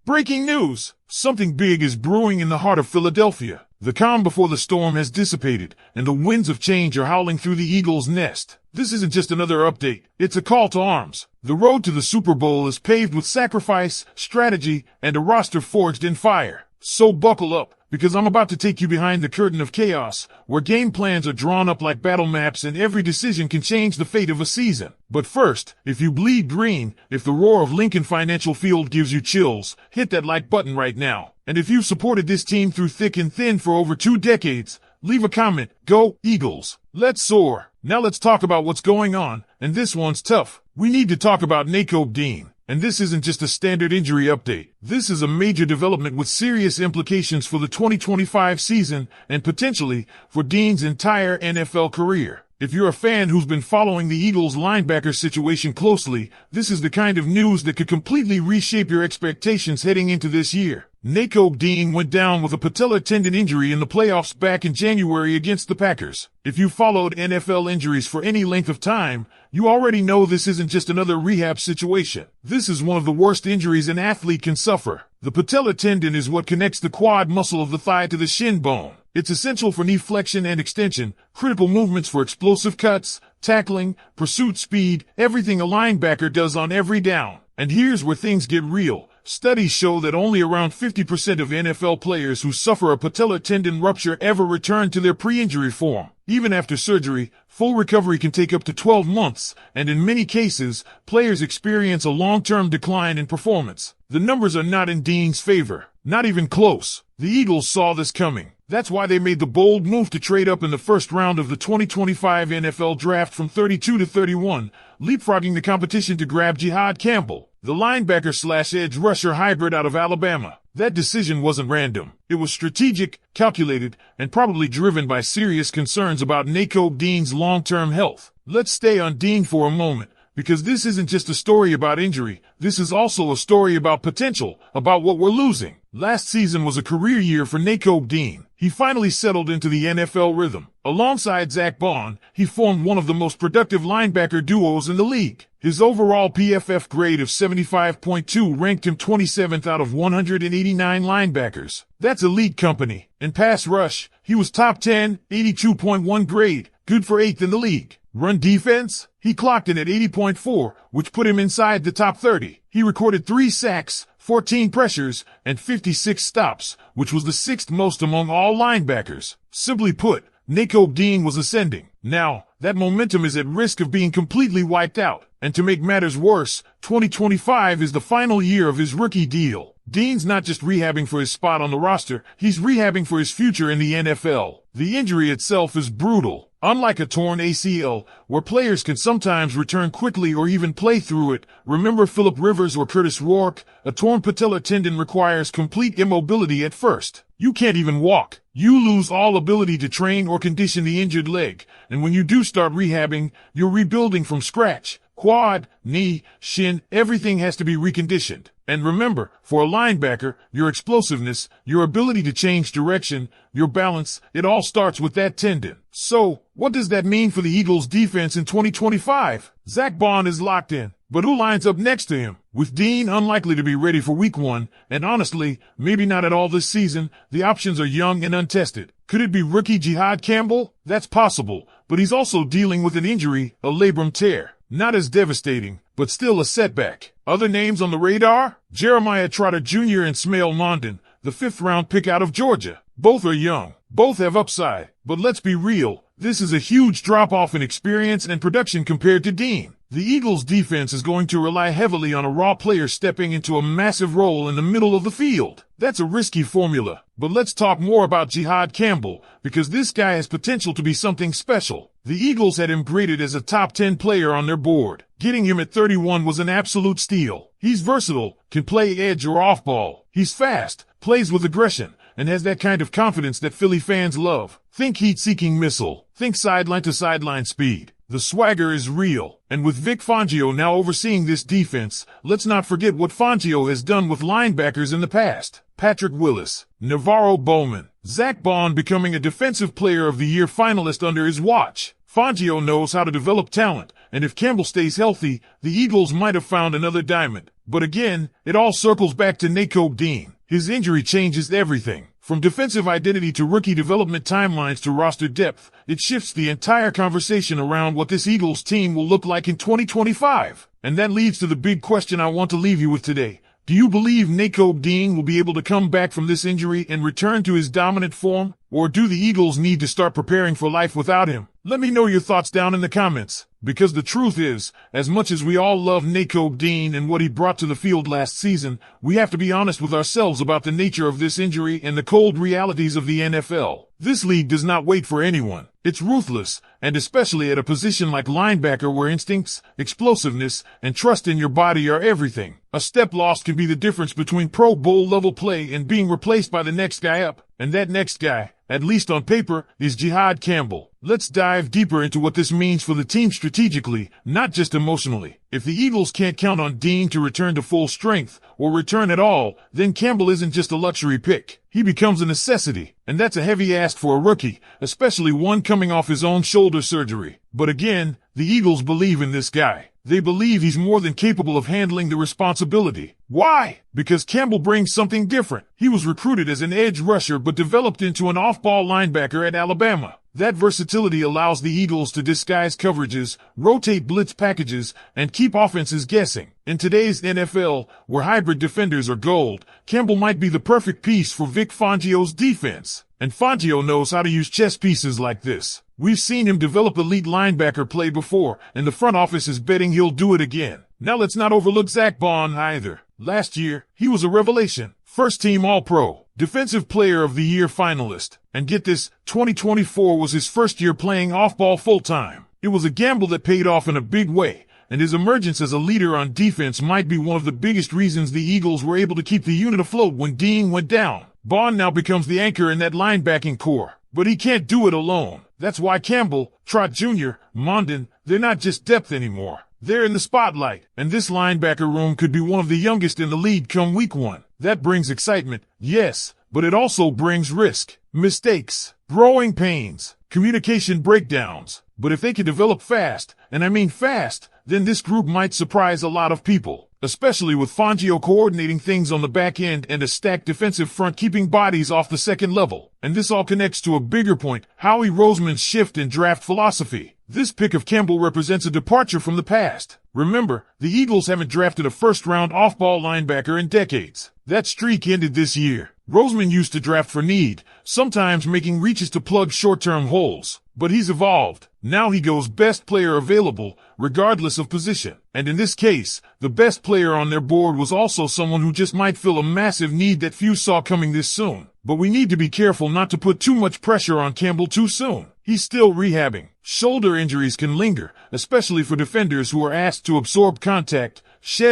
Breaking news! Something big is brewing in the heart of Philadelphia. The calm before the storm has dissipated, and the winds of change are howling through the Eagles' nest. This isn't just another update, it's a call to arms. The road to the Super Bowl is paved with sacrifice, strategy, and a roster forged in fire. So buckle up, because I'm about to take you behind the curtain of chaos, where game plans are drawn up like battle maps and every decision can change the fate of a season. But first, if you bleed green, if the roar of Lincoln Financial Field gives you chills, hit that like button right now. And if you've supported this team through thick and thin for over 2 decades, leave a comment. Go Eagles! Let's soar! Now let's talk about what's going on, and this one's tough. We need to talk about Nakobe Dean. And this isn't just a standard injury update. This is a major development with serious implications for the 2025 season and potentially for Dean's entire NFL career. If you're a fan who's been following the Eagles linebacker situation closely, this is the kind of news that could completely reshape your expectations heading into this year. Nakobe Dean went down with a patellar tendon injury in the playoffs back in January against the Packers. If you followed NFL injuries for any length of time, you already know this isn't just another rehab situation. This is one of the worst injuries an athlete can suffer. The patellar tendon is what connects the quad muscle of the thigh to the shin bone. It's essential for knee flexion and extension, critical movements for explosive cuts, tackling, pursuit speed, everything a linebacker does on every down. And here's where things get real. Studies show that only around 50% of NFL players who suffer a patellar tendon rupture ever return to their pre-injury form. Even after surgery, full recovery can take up to 12 months, and in many cases, players experience a long-term decline in performance. The numbers are not in Dean's favor, not even close. The Eagles saw this coming. That's why they made the bold move to trade up in the first round of the 2025 NFL Draft from 32 to 31, leapfrogging the competition to grab Jihad Campbell, the linebacker/edge rusher hybrid out of Alabama. That decision wasn't random. It was strategic, calculated, and probably driven by serious concerns about Nakobe Dean's long-term health. Let's stay on Dean for a moment, because this isn't just a story about injury. This is also a story about potential, about what we're losing. Last season was a career year for Nakobe Dean. He finally settled into the NFL rhythm. Alongside Zach Bond, he formed one of the most productive linebacker duos in the league. His overall PFF grade of 75.2 ranked him 27th out of 189 linebackers. That's elite company. In pass rush, he was top 10, 82.1 grade, good for 8th in the league. Run defense, he clocked in at 80.4, which put him inside the top 30. He recorded 3 sacks, 14 pressures, and 56 stops, which was the 6th most among all linebackers. Simply put, Nakobe Dean was ascending. Now, that momentum is at risk of being completely wiped out. And to make matters worse, 2025 is the final year of his rookie deal. Dean's not just rehabbing for his spot on the roster, he's rehabbing for his future in the NFL. The injury itself is brutal. Unlike a torn ACL, where players can sometimes return quickly or even play through it, remember Phillip Rivers or Curtis Rourke, a torn patellar tendon requires complete immobility at first. You can't even walk. You lose all ability to train or condition the injured leg, and when you do start rehabbing, you're rebuilding from scratch. Quad, knee, shin, everything has to be reconditioned. And remember, for a linebacker, your explosiveness, your ability to change direction, your balance, it all starts with that tendon. So, what does that mean for the Eagles' defense in 2025? Zach Bond is locked in, but who lines up next to him? With Dean unlikely to be ready for week 1, and honestly, maybe not at all this season, the options are young and untested. Could it be rookie Jihad Campbell? That's possible, but he's also dealing with an injury, a labrum tear. Not as devastating, but still a setback. Other names on the radar? Jeremiah Trotter Jr. and Smail Mondon, the 5th-round pick out of Georgia. Both are young. Both have upside. But let's be real, this is a huge drop-off in experience and production compared to Dean. The Eagles' defense is going to rely heavily on a raw player stepping into a massive role in the middle of the field. That's a risky formula. But let's talk more about Jihad Campbell, because this guy has potential to be something special. The Eagles had him graded as a top 10 player on their board. Getting him at 31 was an absolute steal. He's versatile, can play edge or off-ball. He's fast, plays with aggression, and has that kind of confidence that Philly fans love. Think heat-seeking missile. Think sideline-to-sideline speed. The swagger is real. And with Vic Fangio now overseeing this defense, let's not forget what Fangio has done with linebackers in the past. Patrick Willis, Navarro Bowman, Zach Bond becoming a Defensive Player of the Year finalist under his watch. Fangio knows how to develop talent, and if Campbell stays healthy, the Eagles might have found another diamond. But again, it all circles back to Nakobe Dean. His injury changes everything. From defensive identity to rookie development timelines to roster depth, it shifts the entire conversation around what this Eagles team will look like in 2025. And that leads to the big question I want to leave you with today. Do you believe Nakobe Dean will be able to come back from this injury and return to his dominant form? Or do the Eagles need to start preparing for life without him? Let me know your thoughts down in the comments. Because the truth is, as much as we all love Nakobe Dean and what he brought to the field last season, we have to be honest with ourselves about the nature of this injury and the cold realities of the NFL. This league does not wait for anyone. It's ruthless, and especially at a position like linebacker where instincts, explosiveness, and trust in your body are everything. A step lost can be the difference between Pro Bowl level play and being replaced by the next guy up. And that next guy, at least on paper, is Jihad Campbell. Let's dive deeper into what this means for the team strategically, not just emotionally. If the Eagles can't count on Dean to return to full strength, or return at all, then Campbell isn't just a luxury pick. He becomes a necessity, and that's a heavy ask for a rookie, especially one coming off his own shoulder surgery. But again, the Eagles believe in this guy. They believe he's more than capable of handling the responsibility. Why? Because Campbell brings something different. He was recruited as an edge rusher but developed into an off-ball linebacker at Alabama. That versatility allows the Eagles to disguise coverages, rotate blitz packages, and keep offenses guessing. In today's NFL, where hybrid defenders are gold, Campbell might be the perfect piece for Vic Fangio's defense. And Fangio knows how to use chess pieces like this. We've seen him develop elite linebacker play before, and the front office is betting he'll do it again. Now let's not overlook Zach Bond either. Last year, he was a revelation. First-team All-Pro, Defensive Player of the Year finalist. And get this, 2024 was his first year playing off-ball full-time. It was a gamble that paid off in a big way, and his emergence as a leader on defense might be one of the biggest reasons the Eagles were able to keep the unit afloat when Dean went down. Bond now becomes the anchor in that linebacking core. But he can't do it alone. That's why Campbell, Trot Jr., Mondon, they're not just depth anymore. They're in the spotlight, and this linebacker room could be one of the youngest in the league come week 1. That brings excitement, yes, but it also brings risk, mistakes, growing pains, communication breakdowns. But if they can develop fast, and I mean fast, then this group might surprise a lot of people, especially with Fangio coordinating things on the back end and a stacked defensive front keeping bodies off the second level. And this all connects to a bigger point, Howie Roseman's shift in draft philosophy. This pick of Campbell represents a departure from the past. Remember, the Eagles haven't drafted a first-round off-ball linebacker in decades. That streak ended this year. Roseman used to draft for need, sometimes making reaches to plug short-term holes. But he's evolved. Now he goes best player available, regardless of position. And in this case, the best player on their board was also someone who just might fill a massive need that few saw coming this soon. But we need to be careful not to put too much pressure on Campbell too soon. He's still rehabbing. Shoulder injuries can linger, especially for defenders who are asked to absorb contact, shed